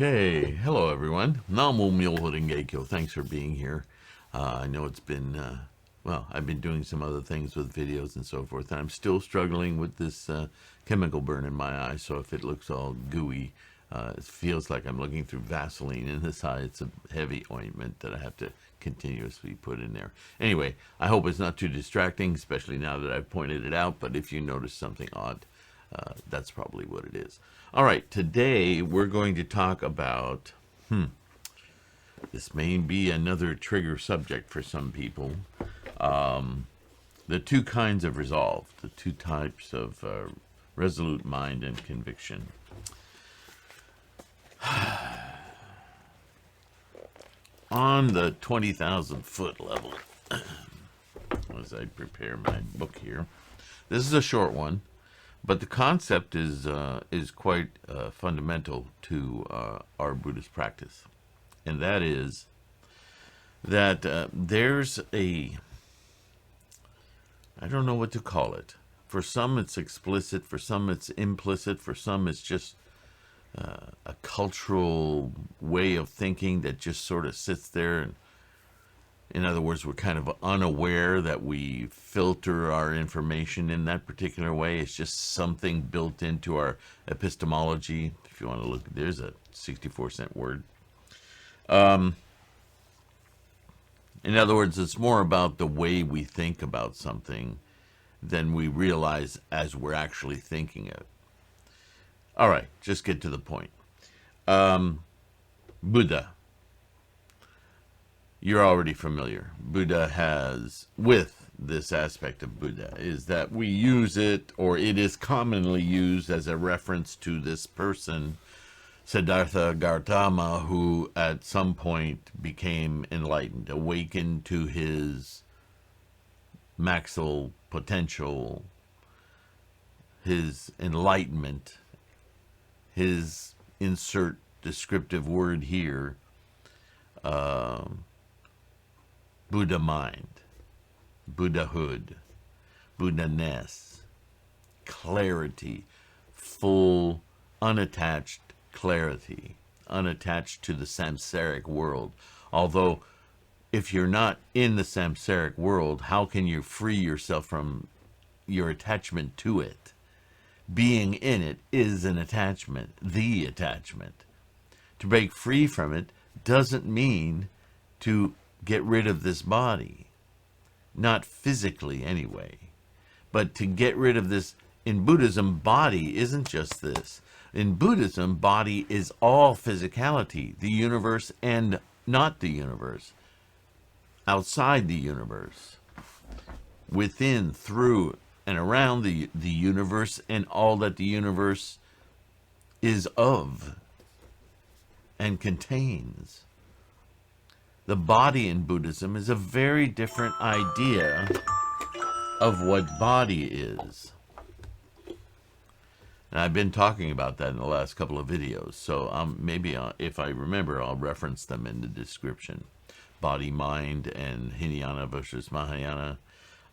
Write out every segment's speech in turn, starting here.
Okay, hello everyone. Namo Myoho Renge-kyo. Thanks for being here. I know it's been, well, I've been doing some other things with videos and so forth, and I'm still struggling with this chemical burn in my eye, so if it looks all gooey, it feels like I'm looking through Vaseline in this eye. It's a heavy ointment that I have to continuously put in there. Anyway, I hope it's not too distracting, especially now that I've pointed it out, but if you notice something odd, that's probably what it is. All right, today we're going to talk about, this may be another trigger subject for some people, the two kinds of resolve, the two types of resolute mind and conviction. On the 20,000 foot level, as I prepare my book here, this is a short one. But the concept is quite fundamental to our Buddhist practice, and that is that there's a, I don't know what to call it. For some it's explicit, for some it's implicit, for some it's just a cultural way of thinking that just sort of sits there. And in other words, we're kind of unaware that we filter our information in that particular way. It's just something built into our epistemology. If you want to look, there's a 64-cent word. In other words, it's more about the way we think about something than we realize as we're actually thinking it. All right, just get to the point. Buddha. You're already familiar. Buddha has, with this aspect of Buddha, is that we use it, or it is commonly used as a reference to this person, Siddhartha Gautama, who at some point became enlightened, awakened to his maximal potential, his enlightenment, his insert descriptive word here, Buddha mind, Buddhahood, Buddha-ness, clarity, full, unattached clarity, unattached to the samsaric world. Although, if you're not in the samsaric world, how can you free yourself from your attachment to it? Being in it is an attachment, the attachment. To break free from it doesn't mean to get rid of this body, not physically anyway, but to get rid of this. In Buddhism, body isn't just this. In Buddhism, body is all physicality, the universe and not the universe, outside the universe, within, through, and around the universe and all that the universe is of and contains. The body in Buddhism is a very different idea of what body is. And I've been talking about that in the last couple of videos, so maybe if I remember, I'll reference them in the description. Body, mind, and Hinayana versus Mahayana,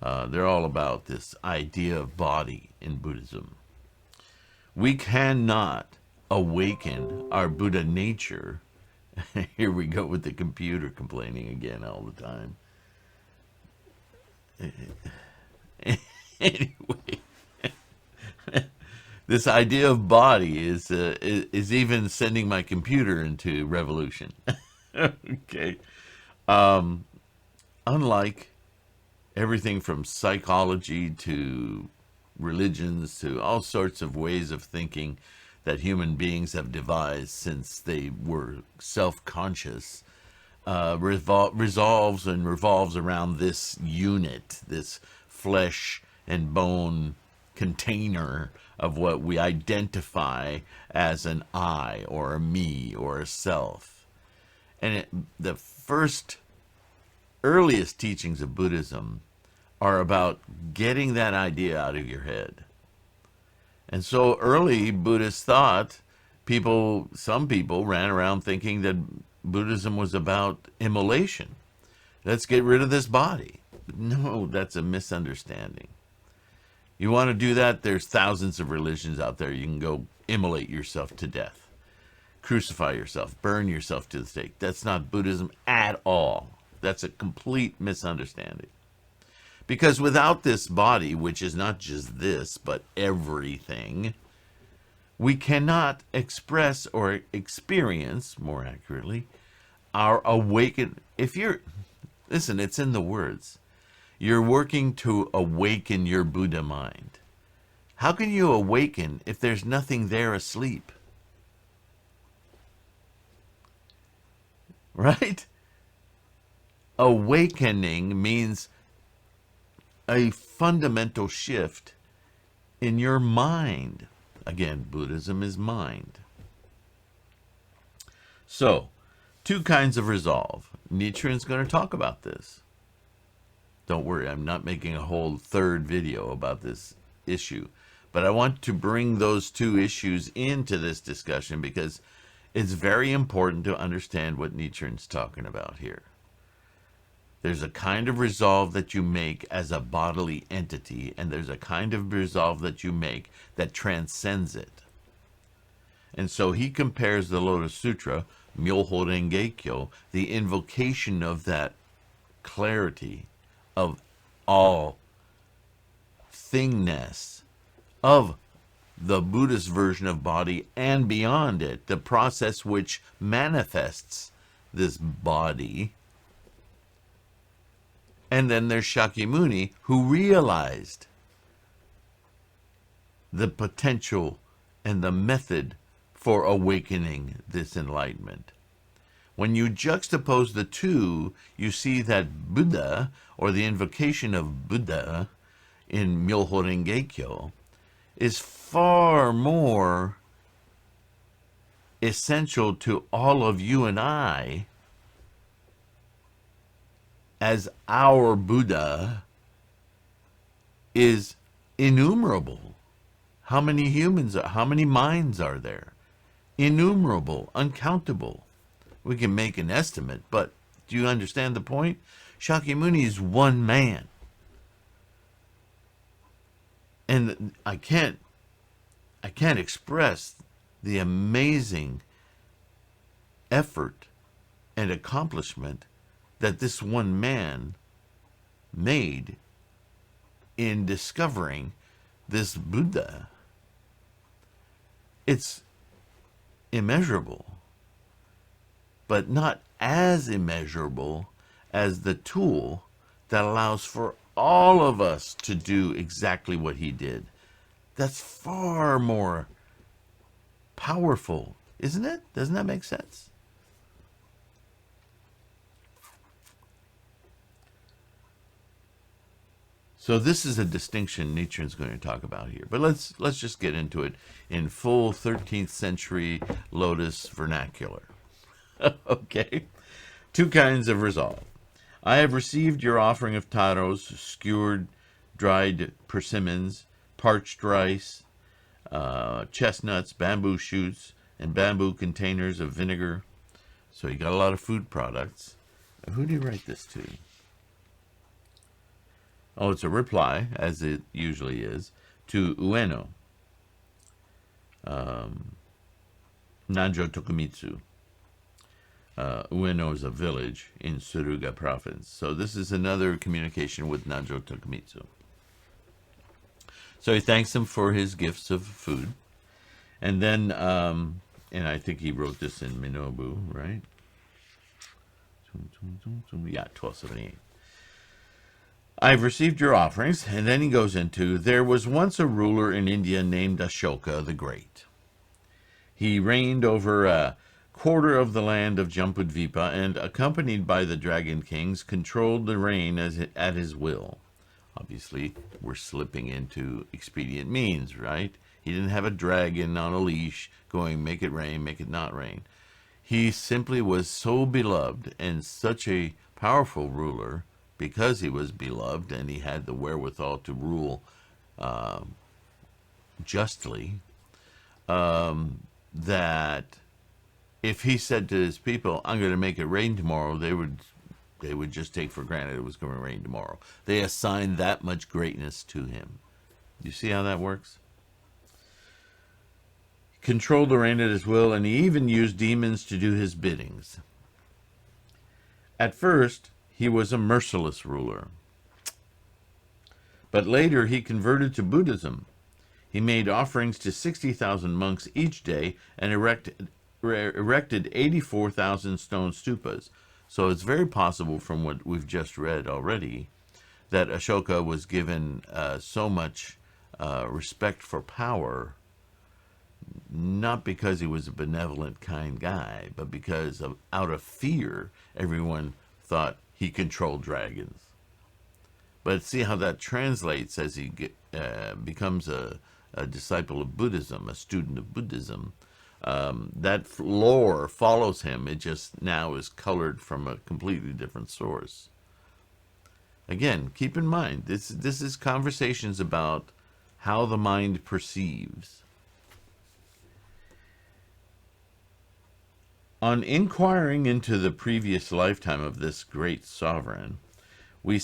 they're all about this idea of body in Buddhism. We cannot awaken our Buddha nature. Here we go with the computer complaining again all the time. Anyway, this idea of body is even sending my computer into revolution. Okay. Unlike everything from psychology to religions to all sorts of ways of thinking that human beings have devised since they were self-conscious, revolves around this unit, this flesh and bone container of what we identify as an I or a me or a self. And the first earliest teachings of Buddhism are about getting that idea out of your head. And so early Buddhists thought, some people ran around thinking that Buddhism was about immolation. Let's get rid of this body. No, that's a misunderstanding. You want to do that? There's thousands of religions out there. You can go immolate yourself to death. crucify yourself, burn yourself to the stake. That's not Buddhism at all. That's a complete misunderstanding. Because without this body, which is not just this, but everything, we cannot express or experience, more accurately, our awaken. If you're, listen, it's in the words. You're working to awaken your Buddha mind. How can you awaken if there's nothing there asleep? Right? Awakening means a fundamental shift in your mind. Again, Buddhism is mind. So, two kinds of resolve. Nichiren's going to talk about this. Don't worry, I'm not making a whole third video about this issue. But I want to bring those two issues into this discussion because it's very important to understand what Nichiren's talking about here. There's a kind of resolve that you make as a bodily entity, and there's a kind of resolve that you make that transcends it. And so he compares the Lotus Sutra, Myoho Renge Kyo, the invocation of that clarity of all thingness, of the Buddhist version of body and beyond it, the process which manifests this body. And then there's Shakyamuni, who realized the potential and the method for awakening this enlightenment. When you juxtapose the two, you see that Buddha, or the invocation of Buddha in Myoho Renge Kyo, is far more essential to all of you and I, as our Buddha is innumerable. How many humans, how many minds are there? Innumerable, uncountable. We can make an estimate, but do you understand the point? Shakyamuni is one man. And I can't express the amazing effort and accomplishment that this one man made in discovering this Buddha. It's immeasurable, but not as immeasurable as the tool that allows for all of us to do exactly what he did. That's far more powerful, isn't it? Doesn't that make sense? So this is a distinction Nichiren's going to talk about here. But let's just get into it in full 13th century Lotus vernacular. Okay? Two kinds of resolve. I have received your offering of taros, skewered dried persimmons, parched rice, chestnuts, bamboo shoots, and bamboo containers of vinegar. So you got a lot of food products. Who do you write this to? Oh, it's a reply, as it usually is, to Ueno, Nanjo Tokumitsu. Ueno is a village in Suruga province. So this is another communication with Nanjo Tokumitsu. So he thanks him for his gifts of food. And then, and I think he wrote this in Minobu, right? Yeah, 1278. I've received your offerings, and then he goes into, there was once a ruler in India named Ashoka the Great. He reigned over a quarter of the land of Jambudvipa, and accompanied by the dragon kings, controlled the rain at his will. Obviously, we're slipping into expedient means, right? He didn't have a dragon on a leash going, make it rain, make it not rain. He simply was so beloved and such a powerful ruler, because he was beloved and he had the wherewithal to rule justly, that if he said to his people, I'm going to make it rain tomorrow, they would just take for granted it was going to rain tomorrow. They assigned that much greatness to him. You see how that works? controlled the rain at his will, and he even used demons to do his biddings. At first, he was a merciless ruler. But later, he converted to Buddhism. He made offerings to 60,000 monks each day and erected 84,000 stone stupas. So it's very possible, from what we've just read already, that Ashoka was given so much respect for power, not because he was a benevolent, kind guy, but because out of fear, everyone thought he controlled dragons. But see how that translates as he becomes a disciple of Buddhism, a student of Buddhism. That lore follows him. It just now is colored from a completely different source. Again, keep in mind, this is conversations about how the mind perceives. On inquiring into the previous lifetime of this great sovereign, we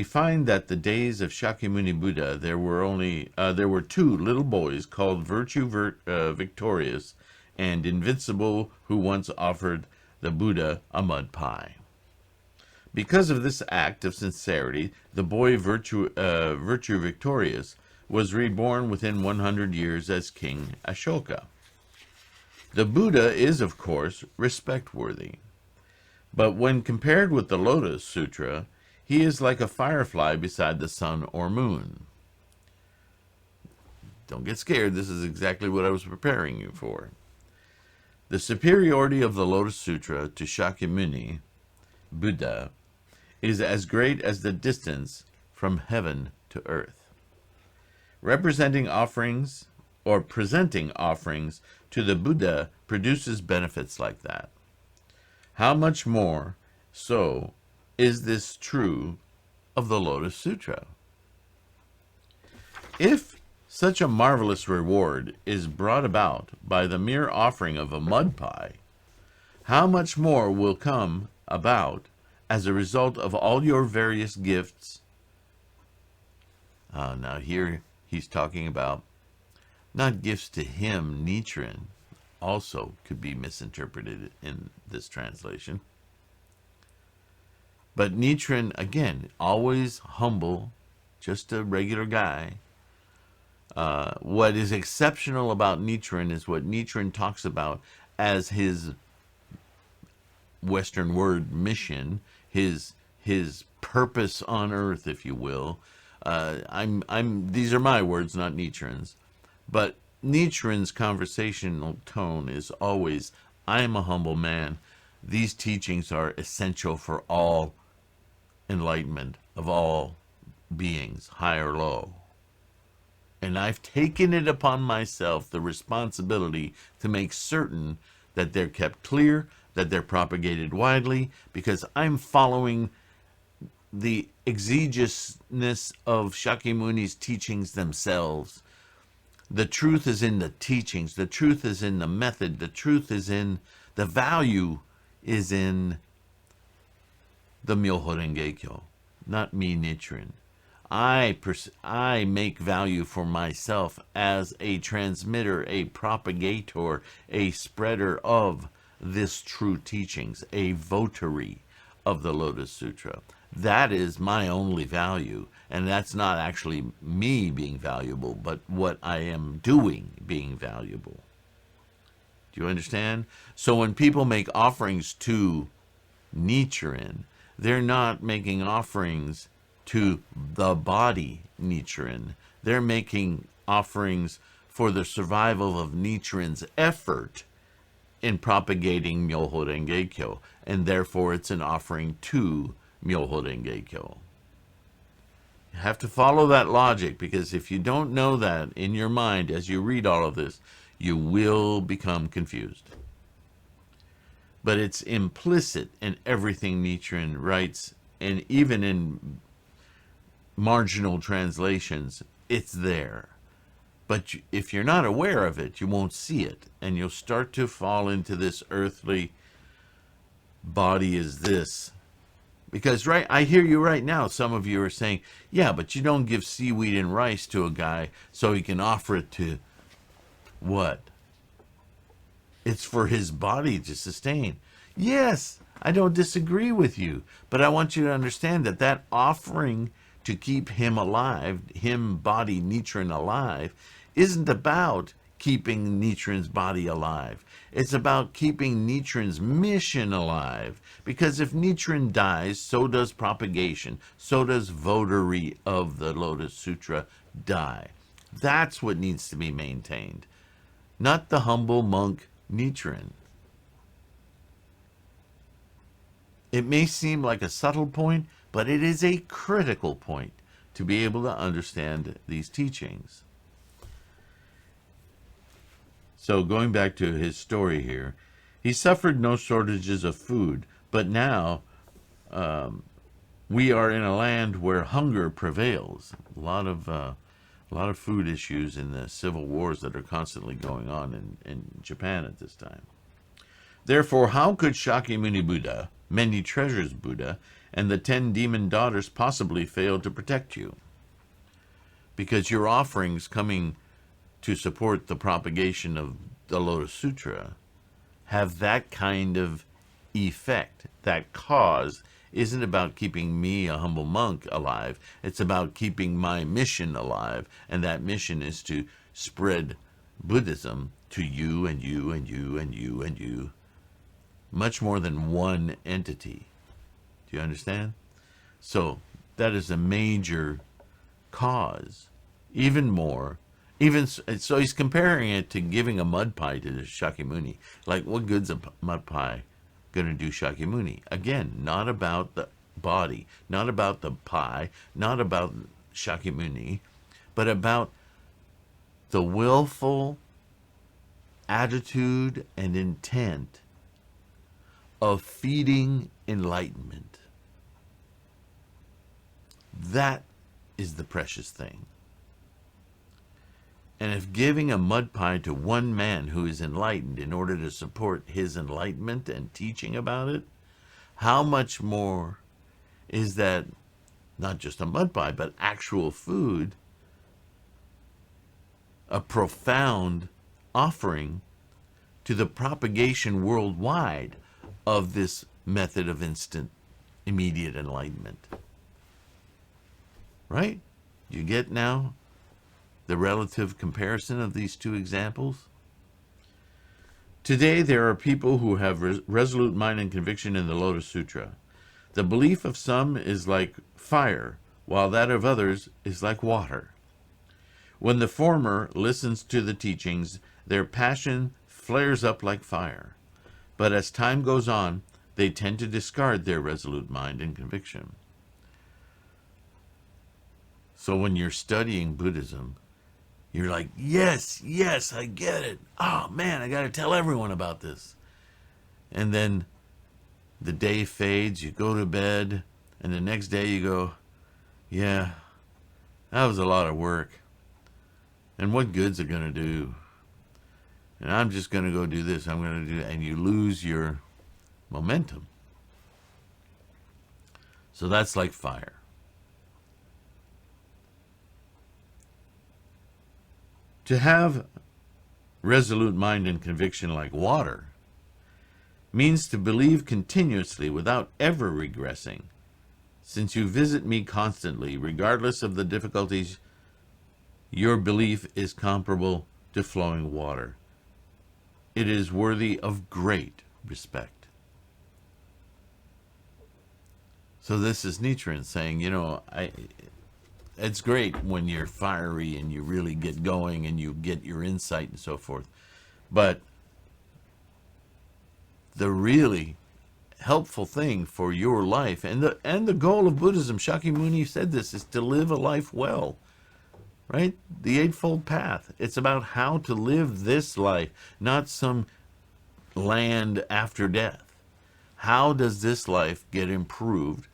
find that the days of Shakyamuni Buddha, there were two little boys called Victorious and Invincible, who once offered the Buddha a mud pie. Because of this act of sincerity, the boy Virtue Victorious was reborn within 100 years as King Ashoka. The Buddha is, of course, respect-worthy, but when compared with the Lotus Sutra, he is like a firefly beside the sun or moon. Don't get scared, this is exactly what I was preparing you for. The superiority of the Lotus Sutra to Shakyamuni Buddha is as great as the distance from heaven to earth. Representing offerings or presenting offerings to the Buddha produces benefits like that. How much more so is this true of the Lotus Sutra? If such a marvelous reward is brought about by the mere offering of a mud pie, how much more will come about as a result of all your various gifts? Now here he's talking about not gifts to him, Nichiren, also could be misinterpreted in this translation. But Nichiren, again, always humble, just a regular guy. What is exceptional about Nichiren is what Nichiren talks about as his Western word mission, his purpose on earth, if you will. These are my words, not Nichiren's. But Nichiren's conversational tone is always, I am a humble man. These teachings are essential for all enlightenment of all beings, high or low. And I've taken it upon myself, the responsibility, to make certain that they're kept clear, that they're propagated widely, because I'm following the exegesis of Shakyamuni's teachings themselves. The truth is in the teachings. The truth is in the method. The truth is in the value is in the Myoho Renge Kyo, not me, Nichiren. I make value for myself as a transmitter, a propagator, a spreader of this true teachings, a votary of the Lotus Sutra. That is my only value, and that's not actually me being valuable, but what I am doing being valuable. Do you understand? So when people make offerings to Nichiren, they're not making offerings to the body Nichiren. They're making offerings for the survival of Nichiren's effort in propagating Myoho Renge Kyo, and therefore it's an offering to Myoho Renge Kyo. You have to follow that logic, because if you don't know that in your mind as you read all of this, you will become confused. But it's implicit in everything Nichiren writes, and even in marginal translations, it's there. But if you're not aware of it, you won't see it, and you'll start to fall into this earthly body is this. Because I hear you right now, some of you are saying, yeah, but you don't give seaweed and rice to a guy so he can offer it to what? It's for his body to sustain. Yes, I don't disagree with you, but I want you to understand that that offering to keep him alive, him body Nichiren alive, isn't about keeping Nichiren's body alive. It's about keeping Nichiren's mission alive. Because if Nichiren dies, so does propagation, so does votary of the Lotus Sutra die. That's what needs to be maintained, not the humble monk Nichiren. It may seem like a subtle point, but it is a critical point to be able to understand these teachings. So going back to his story here, he suffered no shortages of food, but now we are in a land where hunger prevails. A lot of food issues in the civil wars that are constantly going on in Japan at this time. Therefore, how could Shakyamuni Buddha, many treasures Buddha, and the 10 demon daughters possibly fail to protect you? Because your offerings coming to support the propagation of the Lotus Sutra have that kind of effect. That cause isn't about keeping me, a humble monk, alive. It's about keeping my mission alive, and that mission is to spread Buddhism to you and you and you and you and you. Much more than one entity. Do you understand? So that is a major cause. Even more. So he's comparing it to giving a mud pie to Shakyamuni. Like, what good's a mud pie going to do Shakyamuni? Again, not about the body, not about the pie, not about Shakyamuni, but about the willful attitude and intent of feeding enlightenment. That is the precious thing. And if giving a mud pie to one man who is enlightened in order to support his enlightenment and teaching about it, how much more is that not just a mud pie, but actual food, a profound offering to the propagation worldwide of this method of instant, immediate enlightenment. Right? You get now the relative comparison of these two examples? Today, there are people who have resolute mind and conviction in the Lotus Sutra. The belief of some is like fire, while that of others is like water. When the former listens to the teachings, their passion flares up like fire. But as time goes on, they tend to discard their resolute mind and conviction. So when you're studying Buddhism, you're like, yes, I get it. Oh, man, I got to tell everyone about this. And then the day fades, you go to bed, and the next day you go, yeah, that was a lot of work. And what good's it going to do? And I'm just going to go do this. I'm going to do that. And you lose your momentum. So that's like fire. To have resolute mind and conviction like water means to believe continuously without ever regressing. Since you visit me constantly, regardless of the difficulties, your belief is comparable to flowing water. It is worthy of great respect. So this is Nichiren saying, it's great when you're fiery and you really get going and you get your insight and so forth. But the really helpful thing for your life, and the goal of Buddhism, Shakyamuni said this, is to live a life well. Right? The Eightfold Path. It's about how to live this life, not some land after death. How does this life get improved?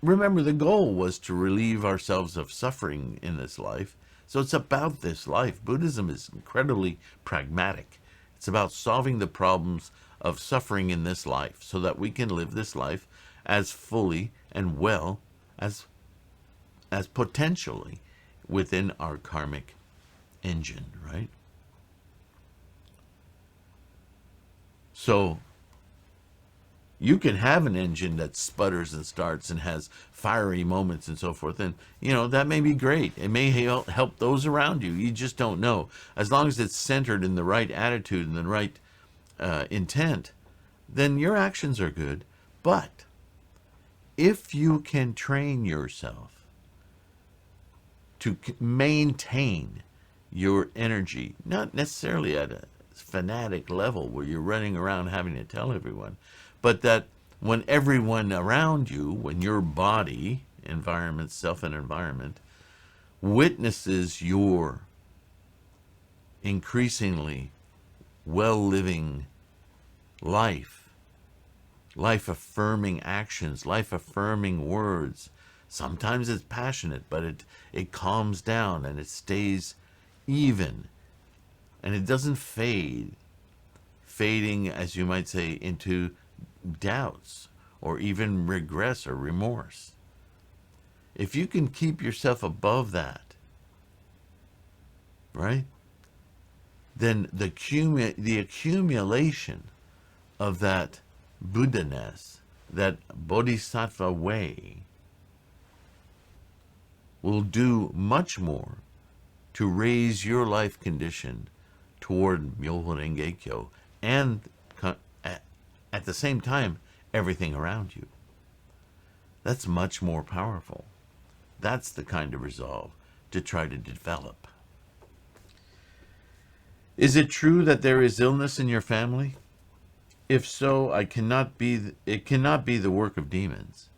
Remember, the goal was to relieve ourselves of suffering in this life. So it's about this life. Buddhism is incredibly pragmatic. It's about solving the problems of suffering in this life so that we can live this life as fully and well as potentially within our karmic engine, right? So you can have an engine that sputters and starts and has fiery moments and so forth. And, that may be great. It may help those around you. You just don't know. As long as it's centered in the right attitude and the right intent, then your actions are good. But if you can train yourself to maintain your energy, not necessarily at a fanatic level where you're running around having to tell everyone, but that when everyone around you, when your body, environment, self and environment, witnesses your increasingly well-living life, life-affirming actions, life-affirming words. Sometimes it's passionate, but it calms down and it stays even. And it doesn't fading, as you might say, into doubts or even regress or remorse. If you can keep yourself above that, right, then the accumulation of that Buddha-ness, that Bodhisattva way, will do much more to raise your life condition toward Myoho Renge Kyo and at the same time everything around you. That's much more powerful. That's the kind of resolve to try to develop. Is it true that there is illness in your family? If so, it cannot be the work of demons.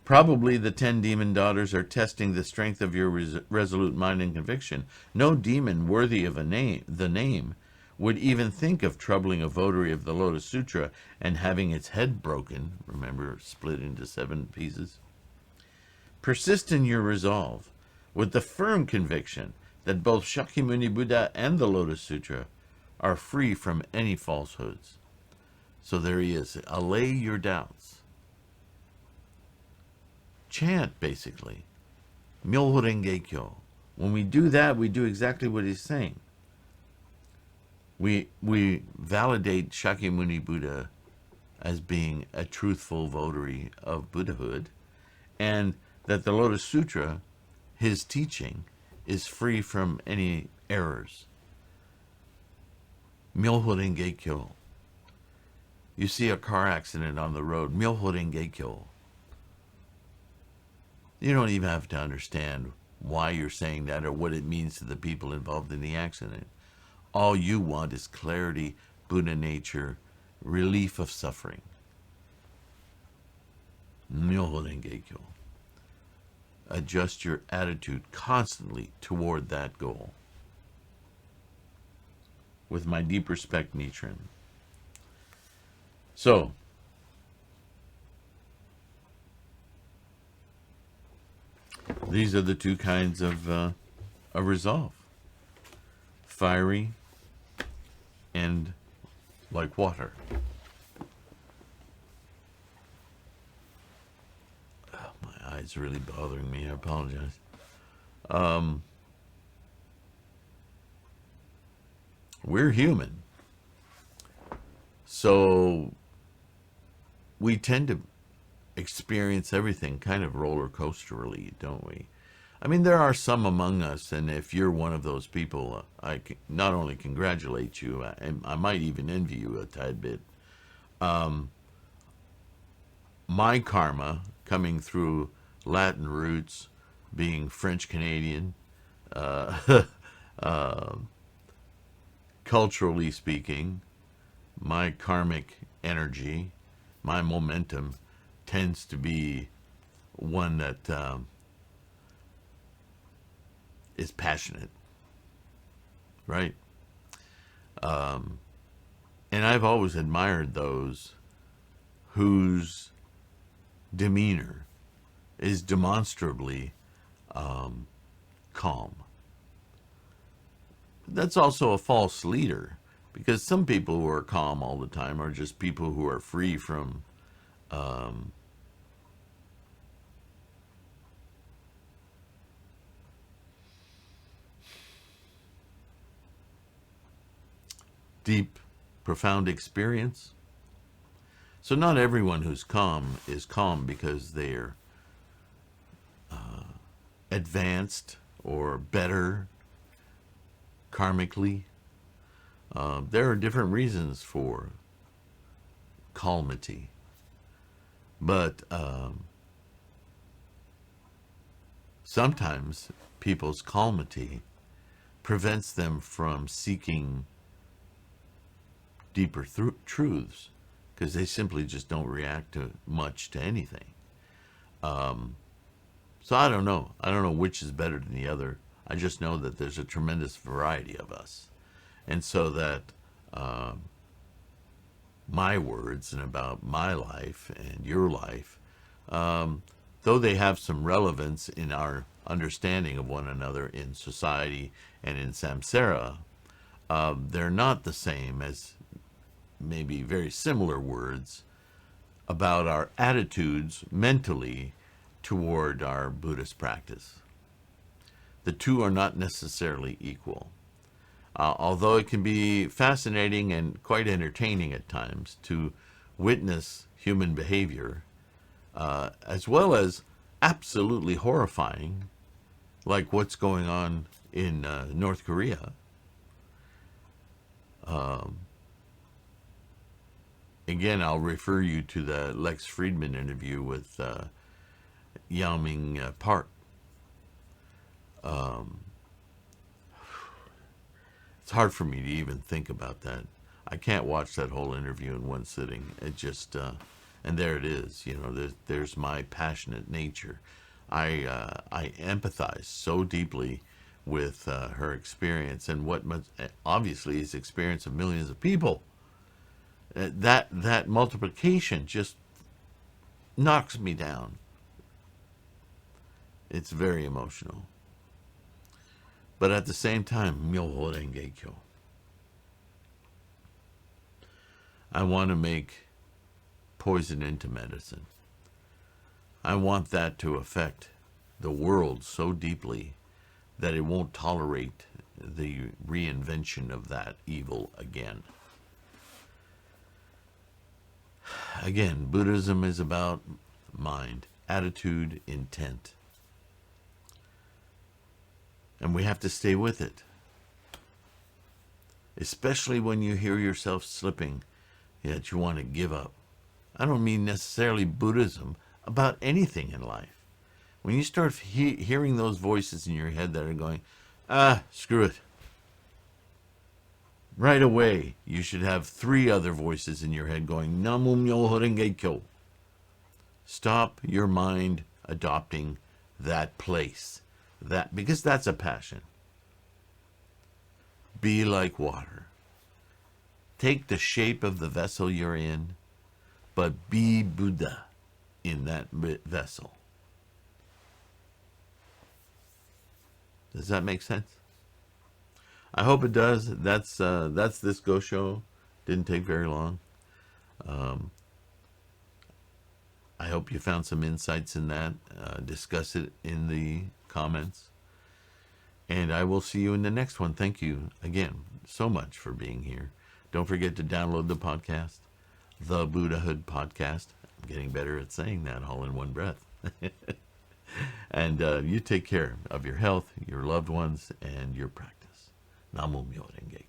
Probably the 10 demon daughters are testing the strength of your resolute mind and conviction. No demon worthy of the name would even think of troubling a votary of the Lotus Sutra and having its head broken, remember, split into 7 pieces. Persist in your resolve with the firm conviction that both Shakyamuni Buddha and the Lotus Sutra are free from any falsehoods. So there he is. Allay your doubts. Chant, basically. Myoho Renge Kyo. When we do that, we do exactly what he's saying. We validate Shakyamuni Buddha as being a truthful votary of Buddhahood, and that the Lotus Sutra, his teaching, is free from any errors. Myoho Renge Kyo. You see a car accident on the road, Myoho Renge Kyo. You don't even have to understand why you're saying that or what it means to the people involved in the accident. All you want is clarity, Buddha nature, relief of suffering. Myoho Renge Kyo. Adjust your attitude constantly toward that goal. With my deep respect, Nichiren. So, these are the 2 kinds of resolve. Fiery and like water. Oh, my eyes are really bothering me. I apologize. We're human. So we tend to experience everything kind of roller coasterly, don't we? I mean, there are some among us, and if you're one of those people, I not only congratulate you, I might even envy you a tad bit. My karma, coming through Latin roots, being French-Canadian, culturally speaking, my karmic energy, my momentum, tends to be one that is passionate, right? And I've always admired those whose demeanor is demonstrably calm. That's also a false leader, because some people who are calm all the time are just people who are free from deep profound experience. So not everyone who's calm is calm because they're advanced or better karmically. There are different reasons for calmity. But sometimes people's calmity prevents them from seeking deeper truths because they simply just don't react much to anything. So I don't know. I don't know which is better than the other. I just know that there's a tremendous variety of us. And so that my words and about my life and your life, though they have some relevance in our understanding of one another in society and in samsara, they're not the same as maybe very similar words about our attitudes mentally toward our Buddhist practice. The two are not necessarily equal. Although it can be fascinating and quite entertaining at times to witness human behavior, as well as absolutely horrifying, like what's going on in North Korea. Again, I'll refer you to the Lex Friedman interview with Yao Ming Park. It's hard for me to even think about that. I can't watch that whole interview in one sitting. It just, and there it is. You know, there's my passionate nature. I empathize so deeply with her experience and what obviously is the experience of millions of people. That multiplication just knocks me down. It's very emotional. But at the same time, Myoho Renge Kyo. I want to make poison into medicine. I want that to affect the world so deeply that it won't tolerate the reinvention of that evil again. Again, Buddhism is about mind, attitude, intent. And we have to stay with it. Especially when you hear yourself slipping, that you want to give up. I don't mean necessarily Buddhism, about anything in life. When you start hearing those voices in your head that are going, screw it. Right away, you should have 3 other voices in your head going, Namu Myoho Renge Kyo. Stop your mind adopting that place. Because that's a passion. Be like water. Take the shape of the vessel you're in, but be Buddha in that vessel. Does that make sense? I hope it does. That's this Go Show. Didn't take very long. I hope you found some insights in that. Discuss it in the comments. And I will see you in the next one. Thank you again so much for being here. Don't forget to download the podcast, The Buddhahood Podcast. I'm getting better at saying that all in one breath. And you take care of your health, your loved ones, and your practice. Namo Myoho Renge